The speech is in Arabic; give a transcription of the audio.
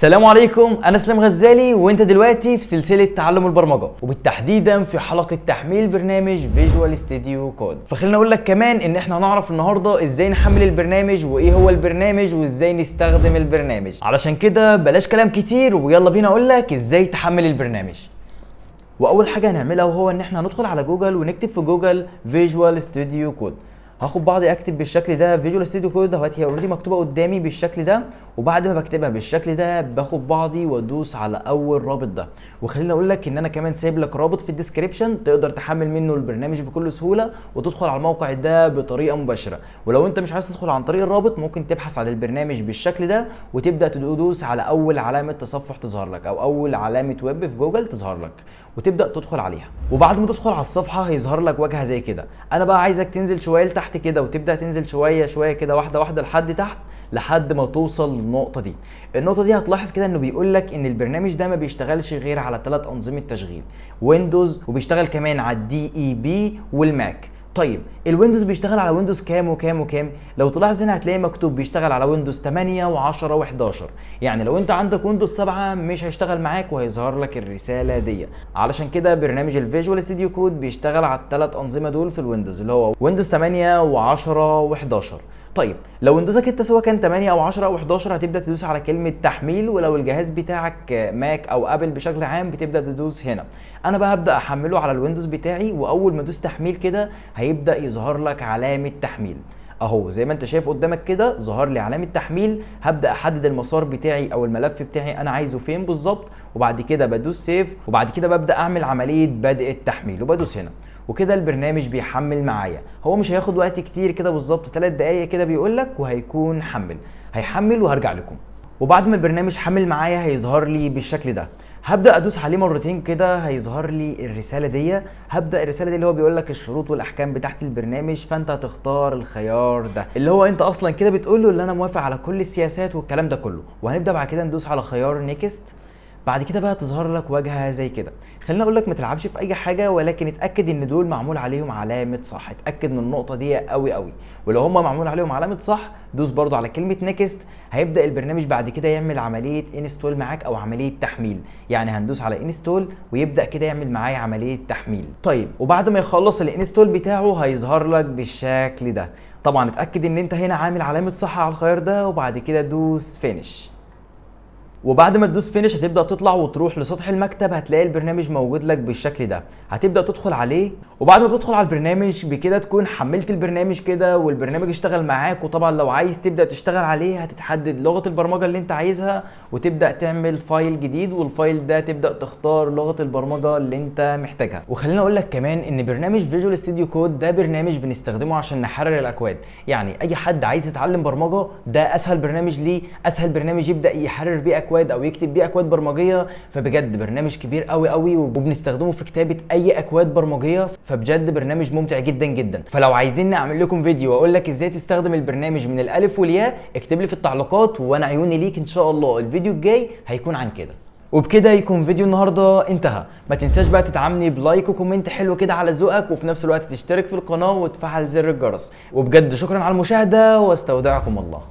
السلام عليكم، انا اسلام غزالي وانت دلوقتي في سلسله تعلم البرمجه، وبالتحديدا في حلقه تحميل برنامج فيجوال ستوديو كود. فخلينا اقول لك كمان ان احنا هنعرف النهارده ازاي نحمل البرنامج وايه هو البرنامج وازاي نستخدم البرنامج. علشان كده بلاش كلام كتير ويلا بينا اقول لك ازاي تحمل البرنامج. واول حاجه هنعملها وهو ان احنا هندخل على جوجل ونكتب في جوجل فيجوال ستوديو كود. هاخد بعضي اكتب بالشكل ده فيجوال ستوديو كود اهوت، هي اوريدي مكتوبه قدامي بالشكل ده، وبعد ما بكتبها بالشكل ده باخد بعضي وادوس على اول رابط ده. وخليني اقول لك ان انا كمان سايب لك رابط في الديسكريبشن تقدر تحمل منه البرنامج بكل سهوله وتدخل على الموقع ده بطريقه مباشره. ولو انت مش عايز تدخل عن طريق الرابط ممكن تبحث عن البرنامج بالشكل ده وتبدا تدوس على اول علامه تصفح تظهر لك او اول علامه ويب في جوجل تظهر لك وتبدا تدخل عليها. وبعد ما تدخل على الصفحه هيظهر لك واجهه زي كده. انا بقى عايزك تنزل شويه لتحت كده وتبدا تنزل شويه شويه كده واحده واحده لحد تحت لحد ما توصل للنقطه دي. النقطه دي هتلاحظ كده انه بيقول لك ان البرنامج ده ما بيشتغلش غير على 3 انظمه تشغيل، ويندوز، وبيشتغل كمان على الدي اي بي والماك. طيب الويندوز بيشتغل على ويندوز كام وكام وكام؟ لو تلاحظ هنا هتلاقي مكتوب بيشتغل على ويندوز 8 و10 و11. يعني لو انت عندك ويندوز 7 مش هيشتغل معاك وهيظهر لك الرساله دي. علشان كده برنامج الفيجوال ستوديو كود بيشتغل على ال3 انظمه دول في الويندوز اللي هو ويندوز 8 و10 و11. طيب لو ويندوزك انت سواء كان 8 او 10 او 11 هتبدا تدوس على كلمه تحميل، ولو الجهاز بتاعك ماك او ابل بشكل عام بتبدا تدوس هنا. انا بقى هبدا احمله على الويندوز بتاعي، واول ما ادوس تحميل كده هيبدا يظهر لك علامه تحميل اهو زي ما انت شايف قدامك كده ظهر لي علامه تحميل. هبدا احدد المسار بتاعي او الملف بتاعي انا عايزه فين بالظبط، وبعد كده بدوس سيف، وبعد كده ببدا اعمل عمليه بدء التحميل وبدوس هنا. وكده البرنامج بيحمل معايا. هو مش هياخد وقت كتير كده بالظبط 3 دقايق كده بيقول لك وهيكون هيحمل وهرجع لكم. وبعد ما البرنامج حمل معايا هيظهر لي بالشكل ده. هبدا ادوس عليه مرتين كده هيظهر لي الرساله دي. هبدا الرساله دي اللي هو بيقول لك الشروط والاحكام بتاعت البرنامج، فانت هتختار الخيار ده اللي هو انت اصلا كده بتقول له اللي انا موافق على كل السياسات والكلام ده كله. وهنبدا بعد كده ندوس على خيار نيكست. بعد كده بقى تظهر لك واجهه زي كده. خليني اقول لك ما تلعبش في اي حاجه، ولكن اتاكد ان دول معمول عليهم علامه صح. اتاكد من النقطه دي قوي قوي. ولو هم معمول عليهم علامه صح دوس برضو على كلمه نيكست. هيبدا البرنامج بعد كده يعمل عمليه انستول معاك او عمليه تحميل. يعني هندوس على انستول ويبدا كده يعمل معايا عمليه تحميل. طيب وبعد ما يخلص الانستول بتاعه هيظهر لك بالشكل ده. طبعا اتاكد ان انت هنا عامل علامه صح على الخيار ده، وبعد كده دوس فينيش. وبعد ما تدوس فينيش هتبدا تطلع وتروح لسطح المكتب، هتلاقي البرنامج موجود لك بالشكل ده. هتبدا تدخل عليه، وبعد ما تدخل على البرنامج بكده تكون حملت البرنامج كده والبرنامج اشتغل معاك. وطبعا لو عايز تبدا تشتغل عليه هتتحدد لغه البرمجه اللي انت عايزها وتبدا تعمل فايل جديد، والفايل ده تبدا تختار لغه البرمجه اللي انت محتاجها. وخليني اقول لك كمان ان برنامج فيجوال ستوديو كود ده برنامج بنستخدمه عشان نحرر الاكواد. يعني اي حد عايز يتعلم برمجه ده اسهل برنامج ليه، اسهل برنامج يبدا يحرر بيه اكواد او يكتب بيه اكواد برمجيه. فبجد برنامج كبير قوي قوي وبنستخدمه في كتابه اي اكواد برمجيه. فبجد برنامج ممتع جدا جدا. فلو عايزين نعمل لكم فيديو واقول لك ازاي تستخدم البرنامج من الالف والياء اكتب لي في التعليقات وانا عيوني ليك ان شاء الله. الفيديو الجاي هيكون عن كده. وبكده يكون فيديو النهارده انتهى. ما تنساش بقى تدعمني بلايك وكومنت حلو كده على ذوقك، وفي نفس الوقت تشترك في القناه وتفعل زر الجرس. وبجد شكرا على المشاهده واستودعكم الله.